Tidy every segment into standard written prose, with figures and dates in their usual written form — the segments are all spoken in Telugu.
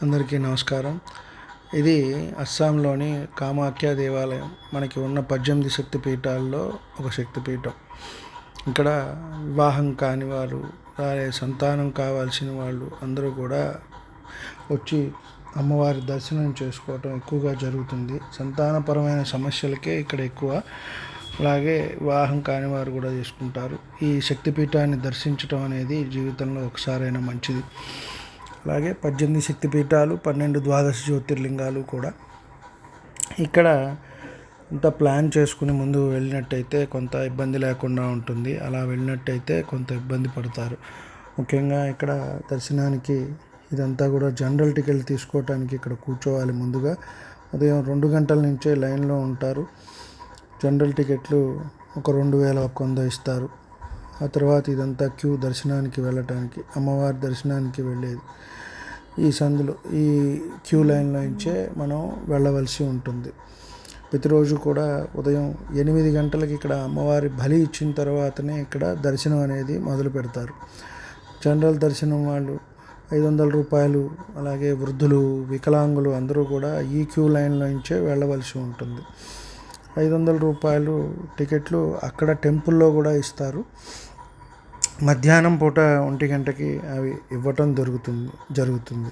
అందరికీ నమస్కారం. ఇది అస్సాంలోని కామాఖ్య దేవాలయం. మనకి ఉన్న 18 శక్తిపీఠాల్లో ఒక శక్తిపీఠం. ఇక్కడ వివాహం కాని వారు, సంతానం కావాల్సిన వాళ్ళు అందరూ కూడా వచ్చి అమ్మవారి దర్శనం చేసుకోవటం ఎక్కువగా జరుగుతుంది. సంతానపరమైన సమస్యలకే ఇక్కడ ఎక్కువ. అలాగే వివాహం కాని వారు కూడా చేసుకుంటారు. ఈ శక్తిపీఠాన్ని దర్శించడం అనేది జీవితంలో ఒకసారైనా మంచిది. అలాగే 18 శక్తిపీఠాలు, 12 ద్వాదశ జ్యోతిర్లింగాలు కూడా. ఇక్కడ ఇంత ప్లాన్ చేసుకుని ముందు వెళ్ళినట్టయితే కొంత ఇబ్బంది లేకుండా ఉంటుంది. అలా వెళ్ళినట్టయితే కొంత ఇబ్బంది పడతారు. ముఖ్యంగా ఇక్కడ దర్శనానికి ఇదంతా కూడా జనరల్ టికెట్ తీసుకోవటానికి ఇక్కడ కూర్చోవాలి. ముందుగా ఉదయం 2 గంటల నుంచే లైన్లో ఉంటారు. జనరల్ టికెట్లు ఒక 2100 ఇస్తారు. ఆ తర్వాత ఇదంతా క్యూ దర్శనానికి వెళ్ళటానికి, అమ్మవారి దర్శనానికి వెళ్ళేది. ఈ క్యూ లైన్లో నుంచే మనం వెళ్ళవలసి ఉంటుంది. ప్రతిరోజు కూడా ఉదయం 8 గంటలకి ఇక్కడ అమ్మవారి బలి ఇచ్చిన తర్వాతనే ఇక్కడ దర్శనం అనేది మొదలు పెడతారు. జనరల్ దర్శనం వాళ్ళు 500 రూపాయలు, అలాగే వృద్ధులు, వికలాంగులు అందరూ కూడా ఈ క్యూ లైన్లో నుంచే వెళ్ళవలసి ఉంటుంది. 500 రూపాయలు టికెట్లు అక్కడ టెంపుల్లో కూడా ఇస్తారు. మధ్యాహ్నం పూట 1 గంటకి అవి ఇవ్వటం జరుగుతుంది.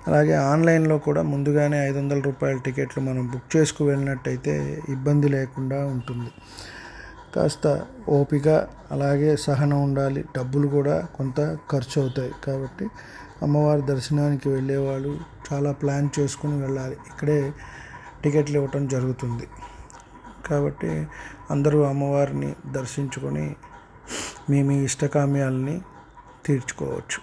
అలాగే ఆన్లైన్లో కూడా ముందుగానే 500 రూపాయల టికెట్లు మనం బుక్ చేసుకు వెళ్ళినట్టయితే ఇబ్బంది లేకుండా ఉంటుంది. కాస్త ఓపిక, అలాగే సహనం ఉండాలి. డబ్బులు కూడా కొంత ఖర్చు అవుతాయి. కాబట్టి అమ్మవారి దర్శనానికి వెళ్ళేవాళ్ళు చాలా ప్లాన్ చేసుకుని వెళ్ళాలి. ఇక్కడే టికెట్లు ఇవ్వటం జరుగుతుంది. కాబట్టి అందరూ అమ్మవారిని దర్శించుకొని మీ ఇష్టకామ్యాలని తీర్చుకోవచ్చు.